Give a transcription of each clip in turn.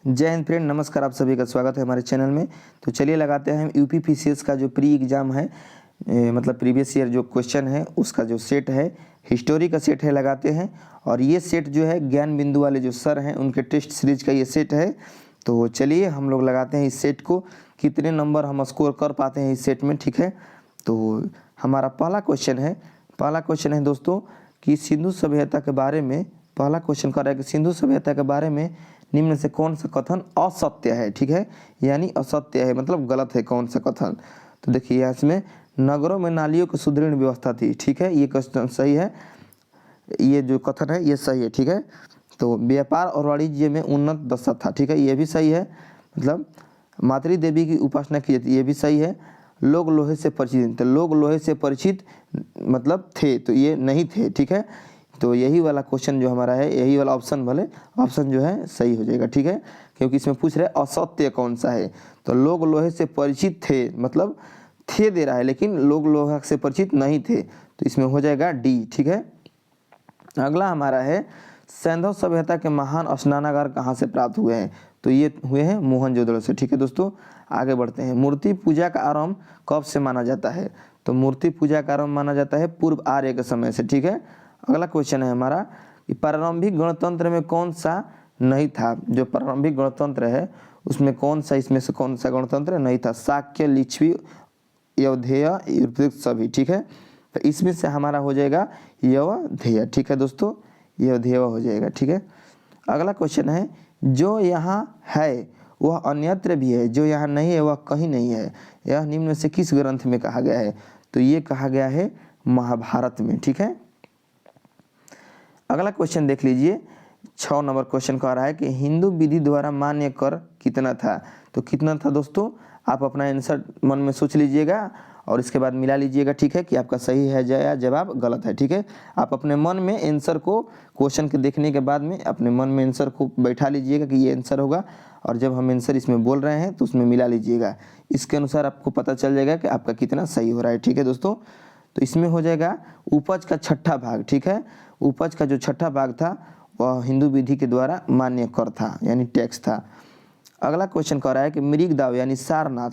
जय हिंद फ्रेंड, नमस्कार। आप सभी का स्वागत है हमारे चैनल में। तो चलिए लगाते हैं हम यूपी पीसीएस का जो प्री एग्ज़ाम है, मतलब प्रीवियस ईयर जो क्वेश्चन है उसका जो सेट है, हिस्टोरी का सेट है, लगाते हैं। और ये सेट जो है ज्ञान बिंदु वाले जो सर हैं उनके टेस्ट सीरीज का ये सेट है। तो चलिए हम लोग लगाते हैं इस सेट को, कितने नंबर हम स्कोर कर पाते हैं इस सेट में। ठीक है, तो हमारा पहला क्वेश्चन है दोस्तों कि सिंधु सभ्यता के बारे में, पहला क्वेश्चन कर रहा है कि सिंधु सभ्यता के बारे में निम्न से कौन सा कथन असत्य है। ठीक है, यानी असत्य है मतलब गलत है कौन सा कथन। तो देखिए इसमें नगरों में नालियों की सुदृढ़ व्यवस्था थी। ठीक है, ये क्वेश्चन सही है, ये जो कथन है ये सही है। ठीक है, तो व्यापार और वाणिज्य में उन्नत दशा था। ठीक है, ये भी सही है, मतलब मातृ देवी की उपासना की जाती है, ये भी सही है। लोग लोहे से परिचित थे, लोग लोहे से परिचित मतलब थे, तो ये नहीं थे। ठीक है, तो यही वाला क्वेश्चन जो हमारा है, यही वाला ऑप्शन जो है सही हो जाएगा। ठीक है, क्योंकि इसमें पूछ रहे असत्य कौन सा है, तो लोग लोहे से परिचित थे मतलब थे दे रहा है, लेकिन लोग लोहा से परिचित नहीं थे, तो इसमें हो जाएगा डी। ठीक है, अगला हमारा है सैंधव सभ्यता के महान स्नानागार कहाँ से प्राप्त हुए हैं। तो ये हुए हैं मोहनजोदड़ो से। ठीक है दोस्तों, आगे बढ़ते हैं। मूर्ति पूजा का आरंभ कब से माना जाता है। तो मूर्ति पूजा का आरंभ माना जाता है पूर्व आर्य के समय से। ठीक है, अगला क्वेश्चन है हमारा कि प्रारंभिक गणतंत्र में कौन सा नहीं था। जो प्रारंभिक गणतंत्र है उसमें कौन सा, इसमें से कौन सा गणतंत्र नहीं था। शाक्य, लिच्छवी, यवधेय, सभी। ठीक है, तो इसमें से हमारा हो जाएगा यवधेय। ठीक है दोस्तों, यवधेय हो जाएगा। ठीक है, अगला क्वेश्चन है जो यहाँ है वह अन्यत्र भी है, जो यहाँ नहीं है वह कहीं नहीं है, यह निम्न में से किस ग्रंथ में कहा गया है। तो ये कहा गया है महाभारत में। ठीक है, अगला क्वेश्चन देख लीजिए, 6 नंबर क्वेश्चन कह रहा है कि हिंदू विधि द्वारा मान्य कर कितना था। तो कितना था दोस्तों, आप अपना आंसर मन में सोच लीजिएगा और इसके बाद मिला लीजिएगा। ठीक है, कि आपका सही है या जवाब गलत है। ठीक है, आप अपने मन में आंसर को, क्वेश्चन के देखने के बाद में अपने मन में आंसर को बैठा लीजिएगा कि ये आंसर होगा, और जब हम आंसर इसमें बोल रहे हैं तो उसमें मिला लीजिएगा। इसके अनुसार आपको पता चल जाएगा कि आपका कितना सही हो रहा है। ठीक है दोस्तों, तो इसमें हो जाएगा उपज का छठा भाग। ठीक है, उपज का जो छठा भाग था वह हिंदू विधि के द्वारा मान्य कर था, यानी टैक्स था। अगला क्वेश्चन कह रहा है कि मृगदाव यानी सारनाथ,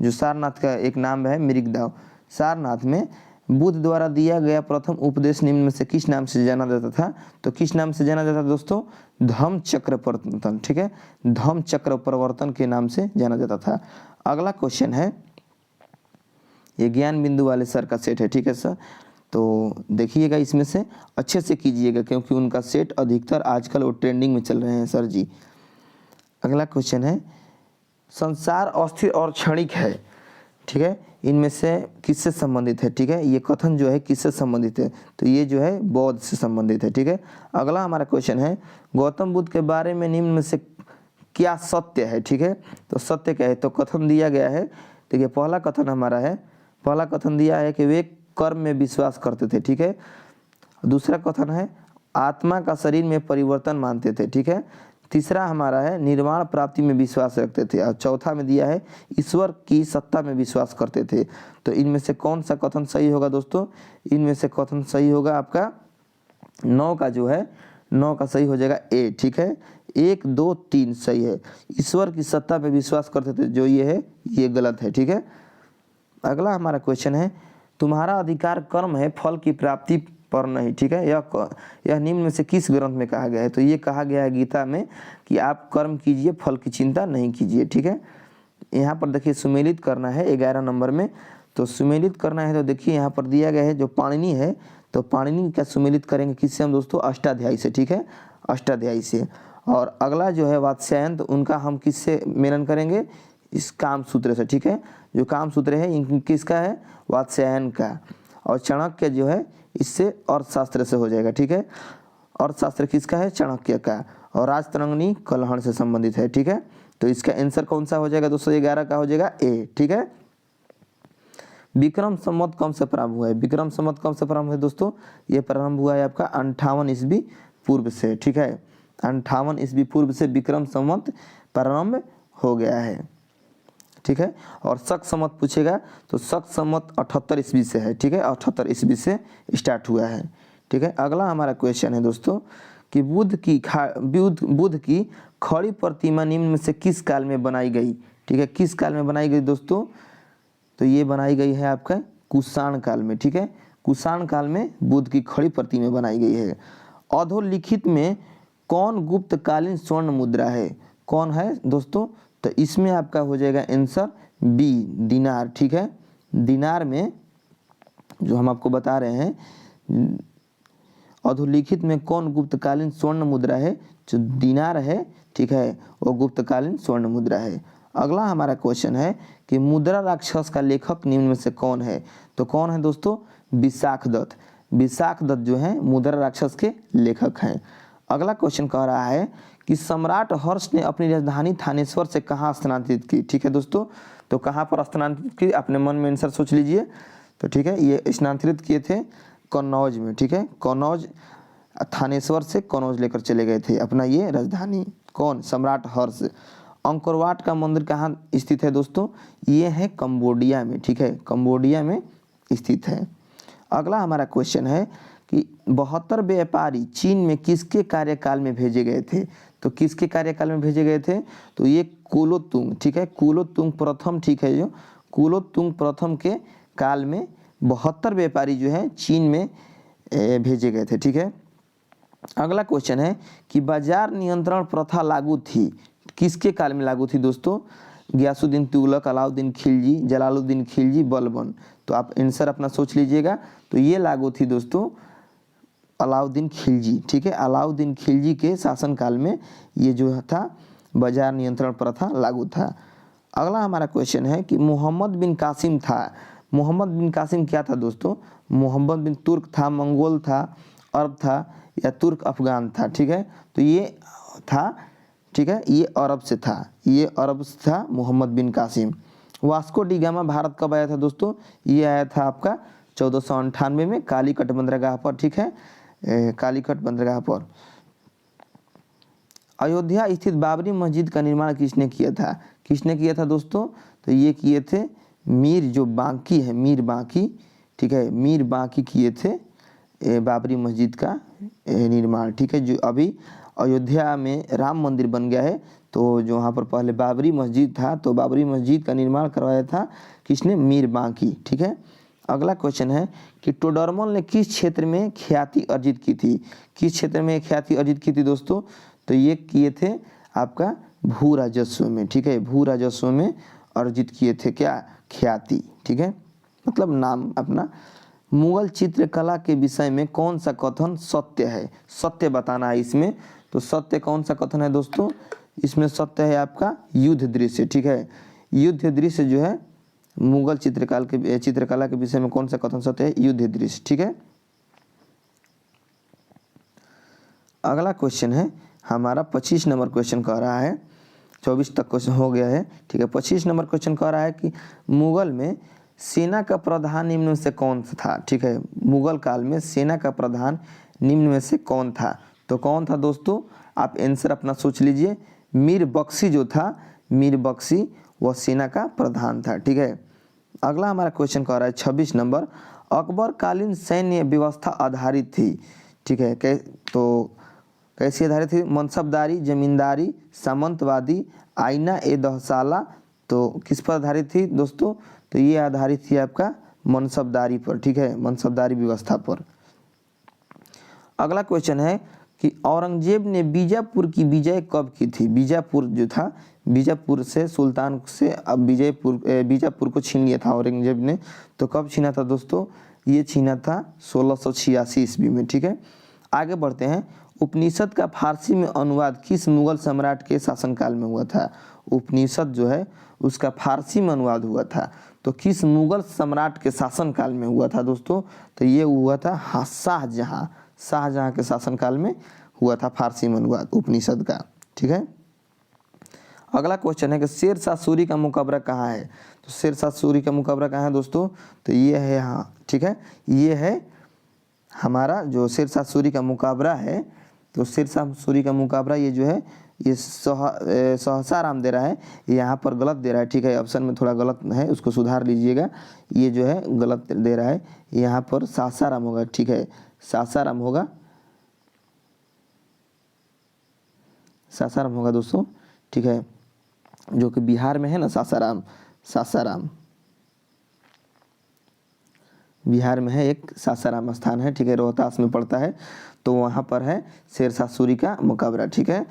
जो सारनाथ का एक नाम है मृगदाव, सारनाथ में बुद्ध द्वारा दिया गया प्रथम उपदेश निम्न में से किस नाम से जाना जाता था। तो किस नाम से जाना जाता था दोस्तों, धम्म चक्र प्रवर्तन। ठीक है, धम्म चक्र प्रवर्तन के नाम से जाना जाता था। अगला क्वेश्चन है, ये ज्ञान बिंदु वाले सर का सेट है। ठीक है सर, तो देखिएगा इसमें से अच्छे से कीजिएगा, क्योंकि उनका सेट अधिकतर आजकल वो ट्रेंडिंग में चल रहे हैं सर जी। अगला क्वेश्चन है संसार अस्थिर और क्षणिक है। ठीक है, इनमें से किससे संबंधित है। ठीक है, ये कथन जो है किससे संबंधित है, तो ये जो है बौद्ध से संबंधित है। ठीक है, अगला हमारा क्वेश्चन है गौतम बुद्ध के बारे में निम्न में से क्या सत्य है। ठीक है, तो सत्य क्या है, तो कथन दिया गया है। देखिए पहला कथन हमारा है, पहला कथन दिया है कि वे कर्म में विश्वास करते थे। ठीक है, दूसरा कथन है आत्मा का शरीर में परिवर्तन मानते थे। ठीक है, तीसरा हमारा है निर्वाण प्राप्ति में विश्वास रखते थे, और चौथा में दिया है ईश्वर की सत्ता में विश्वास करते थे। तो इनमें से कौन सा कथन सही होगा दोस्तों, इनमें से कथन सही होगा आपका 9 का जो है, 9 का सही हो जाएगा ए। ठीक है, 1, 2, 3 सही है। ईश्वर की सत्ता में विश्वास करते थे, जो ये है ये गलत है। ठीक है, अगला हमारा क्वेश्चन है तुम्हारा अधिकार कर्म है फल की प्राप्ति पर नहीं। ठीक है, यह निम्न में से किस ग्रंथ में कहा गया है। तो ये कहा गया है गीता में कि आप कर्म कीजिए, फल की चिंता नहीं कीजिए। ठीक है, यहाँ पर देखिए सुमेलित करना है 11 नंबर में। तो सुमेलित करना है तो देखिए यहाँ पर दिया गया है जो पाणिनि है, तो पाणिनि का सुमेलित करेंगे किससे हम दोस्तों, अष्टाध्यायी से। ठीक है, अष्टाध्यायी से। और अगला जो है वात्स्यायन, तो उनका हम किससे मेलन करेंगे, इस काम सूत्र से। ठीक है, जो काम सूत्र है किसका है, वात्स्यायन का। और चाणक्य जो है इससे अर्थशास्त्र से हो जाएगा। ठीक है, अर्थशास्त्र किसका है, चाणक्य का। और राजतरंगिणी कलहण से संबंधित है। ठीक है, तो इसका आंसर कौन सा हो जाएगा दोस्तों, 11 का हो जाएगा ए। ठीक है, विक्रम संवत कब से प्रारंभ हुआ है। विक्रम संवत कब से प्रारंभ है दोस्तों, ये प्रारंभ हुआ है आपका 58 ईस्वी पूर्व से। ठीक है, 58 ईस्वी पूर्व से विक्रम संवत प्रारंभ हो गया है। ठीक है, और शक संवत पूछेगा तो शक संवत 78 ईस्वी से है। ठीक है, 78 ईस्वी से स्टार्ट हुआ है। ठीक है, अगला हमारा क्वेश्चन है दोस्तों कि बुद्ध की खड़ी प्रतिमा निम्न में से किस काल में बनाई गई, ठीक है, किस काल में बनाई गई दोस्तों, तो ये बनाई गई है आपका कुषाण काल में, ठीक है, कुषाण काल में बुद्ध की खड़ी प्रतिमा बनाई गई है। अधोलिखित में कौन गुप्तकालीन स्वर्ण मुद्रा है, कौन है दोस्तों, तो इसमें आपका हो जाएगा आंसर बी, दिनार, ठीक है। दिनार में जो हम आपको बता रहे हैं अधोलिखित में कौन गुप्तकालीन स्वर्ण मुद्रा है, जो दिनार है, ठीक है, वो गुप्तकालीन स्वर्ण मुद्रा है। अगला हमारा क्वेश्चन है कि मुद्रा राक्षस का लेखक निम्न में से कौन है, तो कौन है दोस्तों, विशाखदत्त। विशाखदत्त जो है मुद्रा राक्षस के लेखक हैं। अगला क्वेश्चन कह रहा है कि सम्राट हर्ष ने अपनी राजधानी थानेश्वर से कहाँ स्थानांतरित की, ठीक है दोस्तों, तो कहाँ पर स्थानांतरित की, अपने मन में आंसर सोच लीजिए। तो ठीक है, ये स्थानांतरित किए थे कन्नौज में, ठीक है, कन्नौज, थानेश्वर से कन्नौज लेकर चले गए थे अपना ये राजधानी, कौन, सम्राट हर्ष। अंकोर वाट का मंदिर कहाँ स्थित है दोस्तों, ये है कंबोडिया में, ठीक है, कंबोडिया में स्थित है। अगला हमारा क्वेश्चन है कि 72 व्यापारी चीन में किसके कार्यकाल में भेजे गए थे, तो किसके कार्यकाल में भेजे गए थे, तो ये कुलोत्तुंग, ठीक है, कुलोत्तुंग प्रथम, ठीक है, जो कुलोत्तुंग प्रथम के काल में 72 व्यापारी जो है चीन में भेजे गए थे, ठीक है। अगला क्वेश्चन है कि बाजार नियंत्रण प्रथा लागू थी, किसके काल में लागू थी दोस्तों, गयासुद्दीन तुगलक, अलाउद्दीन खिलजी, जलालुद्दीन खिलजी, बलबन। तो आप आंसर अपना सोच लीजिएगा, तो ये लागू थी दोस्तों अलाउद्दीन खिलजी, ठीक है, अलाउद्दीन खिलजी के शासनकाल में ये जो था बाजार नियंत्रण प्रथा लागू था। अगला हमारा क्वेश्चन है कि मोहम्मद बिन कासिम था, मोहम्मद बिन कासिम क्या था दोस्तों, मोहम्मद बिन तुर्क था, मंगोल था, अरब था, या तुर्क अफगान था, ठीक है, तो ये था, ठीक है, ये अरब से था, ये अरब से था Mohammad bin Qasim. Vasco da Gama Bharat कब आया था दोस्तों, ये आया था आपका 1498 में कालीकट बंदरगाह पर, ठीक है, कालीकट बंदरगाह पर। अयोध्या स्थित बाबरी मस्जिद का निर्माण किसने किया था, किसने किया था दोस्तों, तो ये किए थे मीर जो बांकी है, मीर बांकी, ठीक है, मीर बांकी किए थे बाबरी मस्जिद का निर्माण, ठीक है, जो अभी अयोध्या में राम मंदिर बन गया है, तो जो वहाँ पर पहले बाबरी मस्जिद था, तो बाबरी मस्जिद का निर्माण करवाया था किसने, मीर बांकी, ठीक है। अगला क्वेश्चन है कि टोडरमल ने किस क्षेत्र में ख्याति अर्जित की थी, किस क्षेत्र में ख्याति अर्जित की थी दोस्तों, तो ये किए थे आपका भू राजस्व में, ठीक है, भू राजस्व में अर्जित किए थे क्या, ख्याति, ठीक है, मतलब नाम अपना। मुगल चित्रकला के विषय में कौन सा कथन सत्य है, सत्य बताना है इसमें, तो सत्य कौन सा कथन है दोस्तों, इसमें सत्य है आपका युद्ध दृश्य, ठीक है, युद्ध दृश्य जो है मुगल चित्रकला के विषय में कौन सा कथन सत्य है, युद्ध दृश्य, ठीक है। अगला क्वेश्चन है हमारा 25 नंबर क्वेश्चन कह रहा है, 24 तक क्वेश्चन हो गया है, ठीक है, 25 नंबर क्वेश्चन कह रहा है कि मुगल में सेना का प्रधान निम्न में से कौन था, ठीक है, मुगल काल में सेना का प्रधान निम्न में से कौन था, तो कौन था दोस्तों, आप आंसर अपना सोच लीजिए। मीर बख्शी जो था, मीर बख्शी वह सेना का प्रधान था, ठीक है। अगला हमारा क्वेश्चन कह रहा है 26 नंबर, अकबर कालीन सैन्य व्यवस्था आधारित थी, ठीक है, तो कैसी आधारित थी, मनसबदारी, जमींदारी, सामंतवादी, आईना ए दहसाला, तो किस पर आधारित थी दोस्तों, तो ये आधारित थी आपका मनसबदारी पर, ठीक है, मनसबदारी व्यवस्था पर। अगला क्वेश्चन है कि औरंगजेब ने बीजापुर की विजय कब की थी, बीजापुर जो था, बीजापुर से सुल्तान से अब बीजापुर को छीन लिया था औरंगजेब ने, तो कब छीना था दोस्तों, ये छीना था 1686 ईस्वी में, ठीक है। आगे बढ़ते हैं, उपनिषद का फारसी में अनुवाद किस मुगल सम्राट के शासनकाल में हुआ था, उपनिषद जो है उसका फारसी में अनुवाद हुआ था, तो किस मुगल सम्राट के शासनकाल में हुआ था दोस्तों, तो ये हुआ था शाहजहाँ, शाहजहाँ के शासनकाल में हुआ था फारसी में अनुवाद उपनिषद का, ठीक है। अगला क्वेश्चन है कि शेर शाह सूरी का मुकबरा कहाँ है, तो शेर शाह सूरी का मुकबरा कहाँ है दोस्तों, तो ये है यहाँ, ठीक है, ये है हमारा जो शेर शाह सूरी का मुकबरा है, तो शेर शाह सूरी का मुकबरा ये जो है ये सहसाराम दे रहा है, यहाँ पर गलत दे रहा है, ठीक है, ऑप्शन में थोड़ा गलत है, उसको सुधार लीजिएगा, ये जो है गलत दे रहा है, यहाँ पर सासाराम होगा, ठीक है, सासाराम होगा, सासाराम होगा दोस्तों, ठीक है, जो कि बिहार में है ना, सासाराम, सासाराम बिहार में है, एक सासाराम स्थान है, ठीक है, रोहतास में पड़ता है। तो वहाँ पर है शेरशाह सूरी का मुकाबला, ठीक है।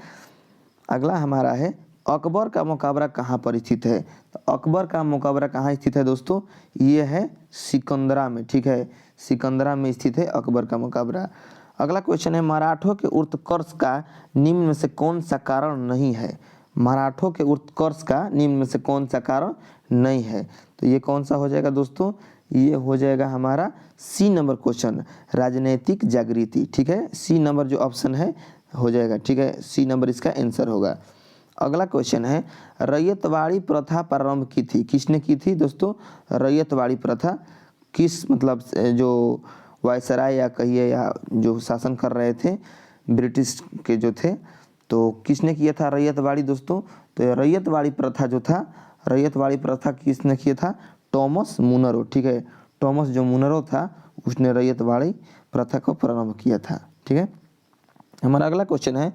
अगला हमारा है अकबर का मुकाबला कहाँ पर स्थित है। तो अकबर का मुकाबला कहाँ स्थित है दोस्तों, ये है सिकंदरा में, ठीक है, सिकंदरा में स्थित है अकबर का मुकाबला। अगला क्वेश्चन है मराठों के उत्कर्ष का निम्न में से कौन सा कारण नहीं है। मराठों के उत्कर्ष का निम्न में से कौन सा कारण नहीं है। तो ये कौन सा हो जाएगा दोस्तों, ये हो जाएगा हमारा सी नंबर क्वेश्चन, राजनीतिक जागृति, ठीक है, सी नंबर जो ऑप्शन है हो जाएगा, ठीक है, सी नंबर इसका आंसर होगा। अगला क्वेश्चन है रैयतवाड़ी प्रथा प्रारंभ की थी, किसने की थी दोस्तों, रैयतवाड़ी प्रथा किस मतलब जो वायसराय या कहिए या जो शासन कर रहे थे ब्रिटिश के जो थे, तो किसने किया था रैयतवाड़ी दोस्तों। तो रैयतवाड़ी प्रथा जो था, रैयतवाड़ी प्रथा किसने किया था, टॉमस मुनरो, ठीक है, टॉमस जो मुनरो था उसने रैयतवाड़ी प्रथा को प्रारंभ किया था, ठीक है। हमारा अगला क्वेश्चन है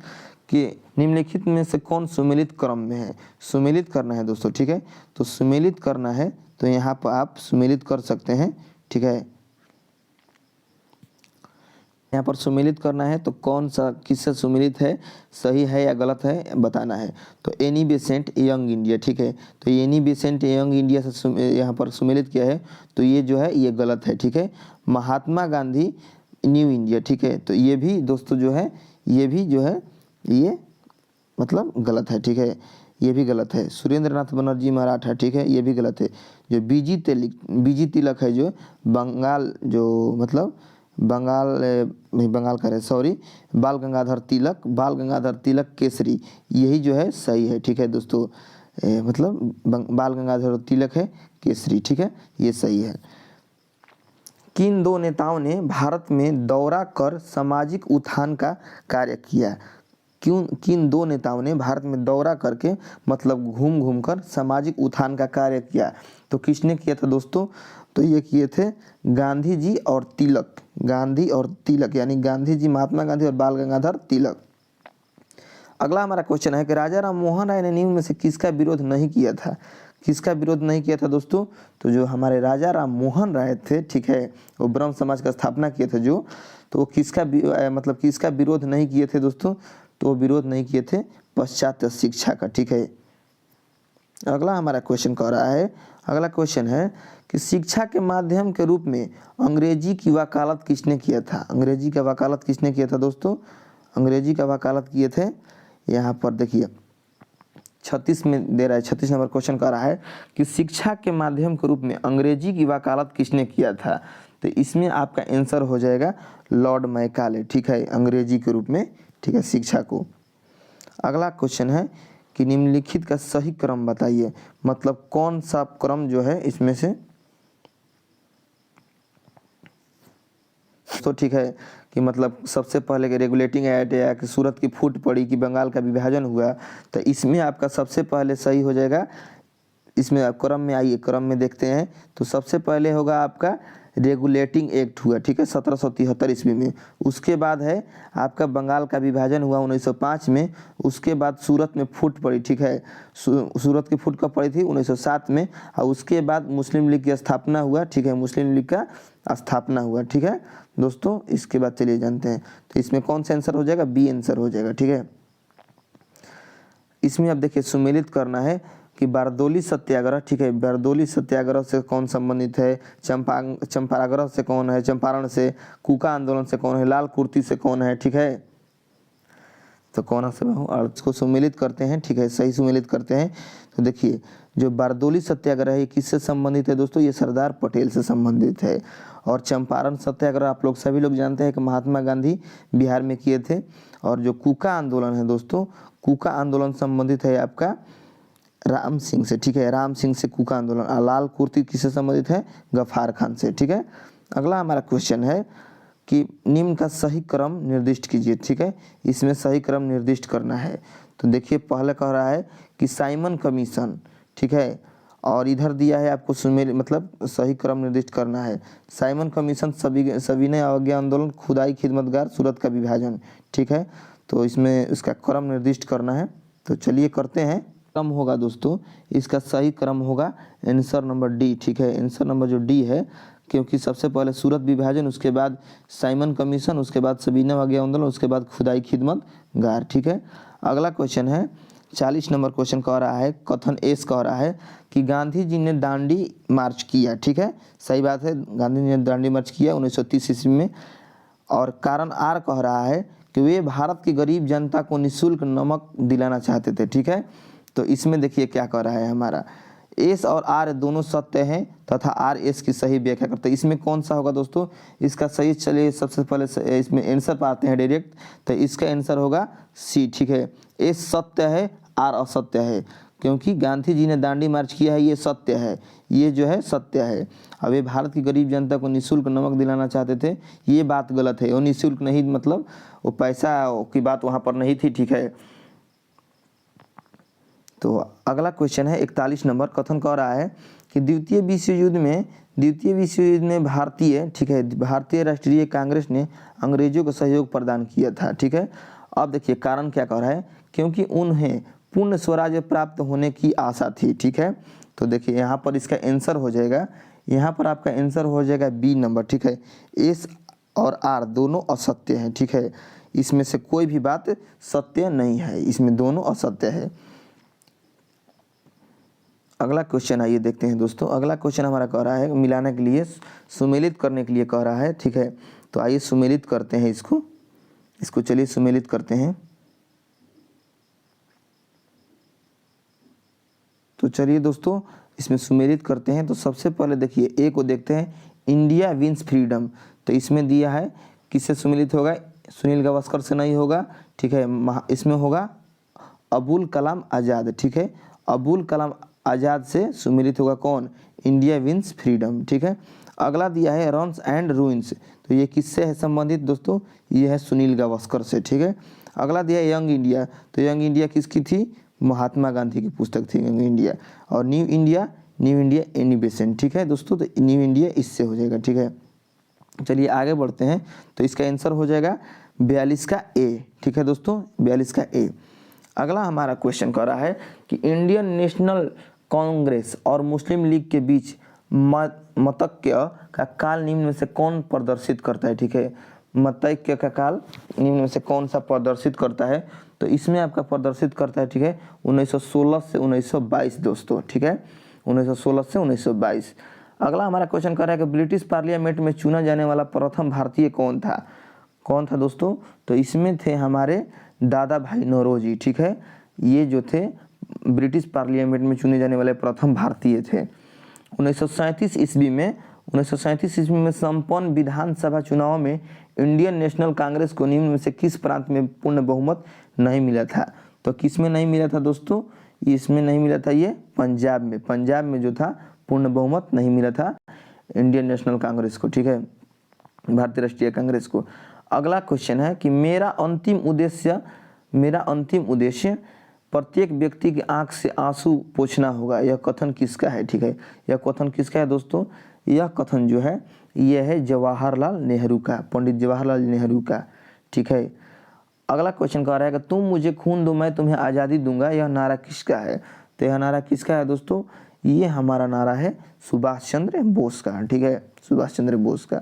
कि निम्नलिखित में से कौन सुमेलित क्रम में है। सुमेलित करना है दोस्तों, ठीक है, तो सुमेलित करना है तो यहाँ पर आप सुमेलित कर सकते हैं, ठीक है, यहाँ पर सुमेलित करना है तो कौन सा किससे सुमेलित है, सही है या गलत है बताना है। तो एनी बेसेंट यंग इंडिया, ठीक है, तो एनी बेसेंट यंग इंडिया से यहाँ पर सुमेलित किया है, तो ये जो है ये गलत है, ठीक है। महात्मा गांधी न्यू इंडिया, ठीक है, तो ये भी दोस्तों जो है ये भी जो है ये मतलब गलत है, ठीक है, ये भी गलत है। सुरेंद्र नाथ बनर्जी मराठा, ठीक है, ये भी गलत है। जो बीजी तिलक है जो बंगाल जो मतलब बंगाल नहीं बंगाल का है सॉरी, बाल गंगाधर तिलक केसरी, यही जो है सही है, ठीक है दोस्तों, मतलब बाल गंगाधर तिलक है केसरी, ठीक है, ये सही है। किन दो नेताओं ने भारत में दौरा कर सामाजिक उत्थान का कार्य किया। किन दो नेताओं ने भारत में दौरा करके मतलब घूम घूम कर सामाजिक उत्थान का कार्य किया। तो किसने किया था दोस्तों, तो ये किए थे गांधी जी और तिलक, गांधी और तिलक, यानी गांधी जी महात्मा गांधी और बाल गंगाधर तिलक। अगला हमारा क्वेश्चन है कि राजा राम मोहन राय ने निम्न में से किसका विरोध नहीं किया था। किसका विरोध नहीं किया था दोस्तों, तो जो हमारे राजा राम मोहन राय थे, ठीक है, वो ब्रह्म समाज का स्थापना किए थे जो, तो वो किसका मतलब किसका विरोध नहीं किए थे दोस्तों, तो वो विरोध नहीं किए थे पाश्चात्य शिक्षा का, ठीक है। अगला हमारा क्वेश्चन कह रहा है, अगला क्वेश्चन है कि शिक्षा के माध्यम के रूप में अंग्रेजी की वकालत किसने किया था। अंग्रेजी का वकालत किसने किया था दोस्तों, अंग्रेजी का वकालत किए थे, यहाँ पर देखिए 36 में दे रहा है, 36 नंबर क्वेश्चन कह रहा है कि शिक्षा के माध्यम के रूप में अंग्रेजी की वकालत किसने किया था। तो इसमें आपका आंसर हो जाएगा लॉर्ड मैकाले, ठीक है, अंग्रेजी के रूप में, ठीक है, शिक्षा को। अगला क्वेश्चन है कि निम्नलिखित का सही क्रम बताइए, मतलब कौन सा क्रम जो है इसमें से, तो ठीक है कि मतलब सबसे पहले के रेगुलेटिंग एक्ट या कि सूरत की फूट पड़ी कि बंगाल का विभाजन हुआ, तो इसमें आपका सबसे पहले सही हो जाएगा। इसमें आप क्रम में आइए, क्रम में देखते हैं, तो सबसे पहले होगा आपका रेगुलेटिंग एक्ट हुआ, ठीक है, 1773 ईस्वी में। उसके बाद है आपका बंगाल का विभाजन हुआ 1905 में। उसके बाद सूरत में फूट पड़ी, ठीक है, सूरत की फूट कब पड़ी थी 1907 में। और उसके बाद मुस्लिम लीग की स्थापना हुआ, ठीक है, मुस्लिम लीग का स्थापना हुआ, ठीक है दोस्तों। इसके बाद चलिए जानते हैं, तो इसमें कौन सा आंसर हो जाएगा, बी आंसर हो जाएगा, ठीक है। इसमें अब देखिए सुमेलित करना है कि बारदोली सत्याग्रह, ठीक है, बारदोली सत्याग्रह से कौन संबंधित है, चंपाग्रह से कौन है, चंपारण से, कूका आंदोलन से कौन है, लाल कुर्ती से कौन है, ठीक है। तो कौन से और इसको सुमेलित करते हैं, ठीक है, सही सुमेलित करते हैं। तो देखिए जो बारदोली सत्याग्रह है किससे संबंधित है दोस्तों, ये सरदार पटेल से संबंधित है। और चंपारण सत्याग्रह आप लोग सभी लोग जानते हैं कि महात्मा गांधी बिहार में किए थे। और जो कूका आंदोलन है दोस्तों, कूका आंदोलन संबंधित है आपका राम सिंह से, ठीक है, राम सिंह से कूका आंदोलन। लाल कुर्ती किससे संबंधित है, गफ्फार खान से, ठीक है। अगला हमारा क्वेश्चन है कि निम्न का सही क्रम निर्दिष्ट कीजिए, ठीक है, इसमें सही क्रम निर्दिष्ट करना है। तो देखिए पहले कह रहा है कि साइमन कमीशन, ठीक है, और इधर दिया है आपको सुमेल मतलब सही क्रम निर्दिष्ट करना है। साइमन कमीशन सविनय अवज्ञा आंदोलन, खुदाई खिदमतगार, सूरत का विभाजन, ठीक है। तो इसमें इसका क्रम निर्दिष्ट करना है। तो चलिए करते हैं। क्रम होगा दोस्तों, इसका सही क्रम होगा आंसर नंबर डी। ठीक है, आंसर नंबर जो डी है, क्योंकि सबसे पहले सूरत विभाजन, उसके बाद साइमन कमीशन, उसके बाद सबीना वाघिया आंदोलन, उसके बाद खुदाई खिदमत गार। ठीक है, अगला क्वेश्चन है 40 नंबर क्वेश्चन कह रहा है, कथन एस कह रहा है कि गांधी जी ने दांडी मार्च किया। ठीक है, सही बात है, गांधी जी ने दांडी मार्च किया 1930 ईस्वी में। और कारण आर कह रहा है कि वे भारत की गरीब जनता को निःशुल्क नमक दिलाना चाहते थे। ठीक है, तो इसमें देखिए क्या कह रहा है, हमारा एस और आर दोनों सत्य हैं तथा आर एस की सही व्याख्या करते हैं। इसमें कौन सा होगा दोस्तों, इसका सही, चलिए सबसे पहले इसमें आंसर पाते हैं डायरेक्ट। तो इसका आंसर होगा सी। ठीक है, एस सत्य है, आर असत्य है, क्योंकि गांधी जी ने दांडी मार्च किया है, ये सत्य है, ये जो है सत्य है। अब ये भारत की गरीब जनता को निःशुल्क नमक दिलाना चाहते थे, ये बात गलत है। वो निःशुल्क नहीं, मतलब वो पैसा की बात वहाँ पर नहीं थी। ठीक है, तो अगला क्वेश्चन है 41 नंबर, कथन कह रहा है कि द्वितीय विश्व युद्ध में भारतीय, ठीक है, भारतीय राष्ट्रीय कांग्रेस ने अंग्रेजों को सहयोग प्रदान किया था। ठीक है, अब देखिए कारण क्या कह रहा है, क्योंकि उन्हें पूर्ण स्वराज्य प्राप्त होने की आशा थी। ठीक है, तो देखिए यहाँ पर इसका आंसर हो जाएगा, यहाँ पर आपका आंसर हो जाएगा बी नंबर। ठीक है, एस और आर दोनों असत्य हैं। ठीक है, इसमें से कोई भी बात सत्य नहीं है, इसमें दोनों असत्य है। अगला क्वेश्चन आइए देखते हैं दोस्तों। अगला क्वेश्चन हमारा कह रहा है मिलाने के लिए, सुमेलित करने के लिए कह रहा है। ठीक है, तो आइए सुमेलित करते हैं इसको चलिए सुमेलित करते हैं। तो चलिए दोस्तों इसमें सुमेलित करते हैं। तो सबसे पहले देखिए ए को देखते हैं, इंडिया विंस फ्रीडम। तो इसमें दिया है किससे सुमेलित होगा, सुनील गावस्कर से नहीं होगा। ठीक है, इसमें होगा अबुल कलाम आज़ाद। ठीक है, अबुल कलाम आज़ाद से सुमेलित होगा कौन, इंडिया विंस फ्रीडम। ठीक है, अगला दिया है रन्स एंड रूइंस। तो ये किससे है संबंधित दोस्तों, ये है सुनील गावस्कर से। ठीक है, अगला दिया है यंग इंडिया। तो यंग इंडिया किसकी थी, महात्मा गांधी की पुस्तक थी यंग इंडिया। और न्यू इंडिया एनी बेसेंट। ठीक है दोस्तों, तो न्यू इंडिया इससे हो जाएगा। ठीक है, चलिए आगे बढ़ते हैं। तो इसका आंसर हो जाएगा 42 का ए। ठीक है दोस्तों, 42 का ए। अगला हमारा क्वेश्चन कह रहा है कि इंडियन नेशनल कांग्रेस और मुस्लिम लीग के बीच मतैक्य का काल निम्न में से कौन प्रदर्शित करता है। ठीक है, मतैक्य का काल निम्न में से कौन सा प्रदर्शित करता है, तो इसमें आपका प्रदर्शित करता है। ठीक है, 1916 से 1922 दोस्तों। ठीक है, 1916 से 1922। अगला हमारा क्वेश्चन कर रहा है कि ब्रिटिश पार्लियामेंट में चुना जाने वाला प्रथम भारतीय कौन था दोस्तों, तो इसमें थे हमारे दादा भाई नौरोजी। ठीक है, ये जो थे ब्रिटिश पार्लियामेंट में चुने जाने वाले प्रथम भारतीय थे। 1937 ईस्वी में संपन्न विधानसभा चुनाव में इंडियन नेशनल कांग्रेस को निम्न में से किस प्रांत में पूर्ण बहुमत नहीं मिला था। तो किस में नहीं मिला था दोस्तों, इसमें नहीं मिला था, ये पंजाब में जो था पूर्ण बहुमत नहीं मिला था इंडियन नेशनल कांग्रेस को। ठीक है, भारतीय राष्ट्रीय कांग्रेस को। अगला क्वेश्चन है कि मेरा अंतिम उद्देश्य प्रत्येक व्यक्ति की आंख से आंसू पोंछना होगा, यह कथन किसका है। ठीक है, यह कथन किसका है दोस्तों, यह कथन जो है यह है जवाहरलाल नेहरू का, पंडित जवाहरलाल नेहरू का। ठीक है, अगला क्वेश्चन कह रहा है कि तुम मुझे खून दो मैं तुम्हें आज़ादी दूंगा, यह नारा किसका है। तो यह नारा किसका है दोस्तों, ये हमारा नारा है सुभाष चंद्र बोस का। ठीक है, सुभाष चंद्र बोस का।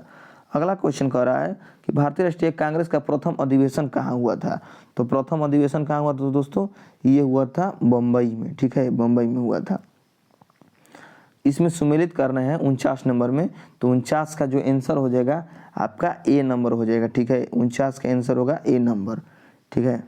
अगला क्वेश्चन कह रहा है कि भारतीय राष्ट्रीय कांग्रेस का प्रथम अधिवेशन कहाँ हुआ था। तो प्रथम अधिवेशन कहाँ हुआ था दोस्तों, ये हुआ था बम्बई में। ठीक है, बम्बई में हुआ था। इसमें सुमेलित करना है 49 नंबर में। तो 49 का जो आंसर हो जाएगा आपका ए नंबर हो जाएगा। ठीक है, 49 का आंसर होगा ए नंबर। ठीक है,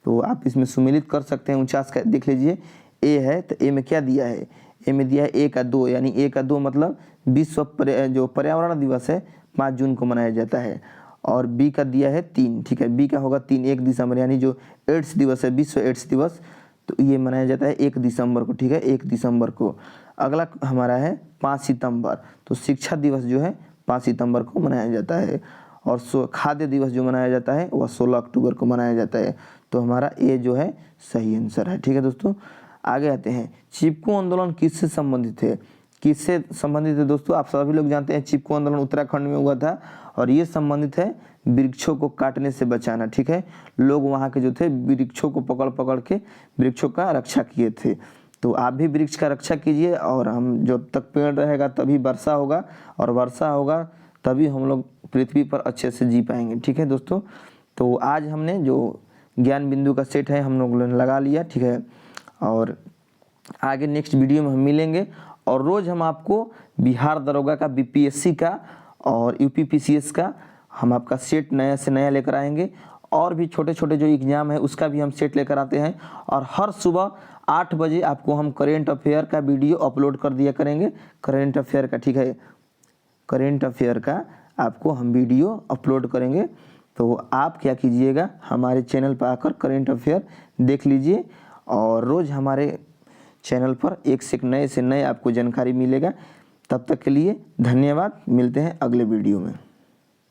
तो आप इसमें सुमेलित कर सकते हैं। 49 का देख लीजिए, ए है तो ए में क्या दिया है, ए में दिया है ए का 2, यानी ए का 2 मतलब विश्व जो पर्यावरण दिवस है 5 जून को मनाया जाता है। और बी का दिया है 3। ठीक है, बी का होगा 3, 1 दिसंबर, यानी जो एड्स दिवस है, विश्व एड्स दिवस, तो ये मनाया जाता है 1 दिसंबर को। ठीक है, 1 दिसंबर को। अगला हमारा है 5 सितंबर, तो शिक्षा दिवस जो है 5 सितंबर को मनाया जाता है। और खाद्य दिवस जो मनाया जाता है वह 16 अक्टूबर को मनाया जाता है। तो हमारा ए जो है सही आंसर है। ठीक है दोस्तों, आगे आते हैं। चिपको आंदोलन किससे संबंधित है, दोस्तों, आप सभी लोग जानते हैं चिपको आंदोलन उत्तराखंड में हुआ था और ये संबंधित है वृक्षों को काटने से बचाना, ठीक है। लोग वहाँ के जो थे वृक्षों को पकड़ पकड़ के वृक्षों का रक्षा किए थे। तो आप भी वृक्ष का रक्षा कीजिए, और हम जब तक पेड़ रहेगा तभी वर्षा होगा, और वर्षा होगा तभी हम लोग पृथ्वी पर अच्छे से जी पाएंगे, ठीक है दोस्तों। तो आज हमने जो ज्ञान बिंदु का सेट है हम लोग लगा लिया, ठीक है। और आगे नेक्स्ट वीडियो में हम मिलेंगे, और रोज़ हम आपको बिहार दरोगा का, बीपीएससी का और यूपीपीसीएस का हम आपका सेट नया से नया लेकर आएंगे, और भी छोटे छोटे जो एग्ज़ाम है उसका भी हम सेट लेकर आते हैं। और हर सुबह 8 बजे आपको हम करेंट अफेयर का वीडियो अपलोड कर दिया करेंगे, करेंट अफेयर का, ठीक है। करेंट अफेयर का आपको हम वीडियो अपलोड करेंगे। तो आप क्या कीजिएगा, हमारे चैनल पर आकर करेंट अफेयर देख लीजिए, और रोज़ हमारे चैनल पर एक से नए आपको जानकारी मिलेगा। तब तक के लिए धन्यवाद, मिलते हैं अगले वीडियो में।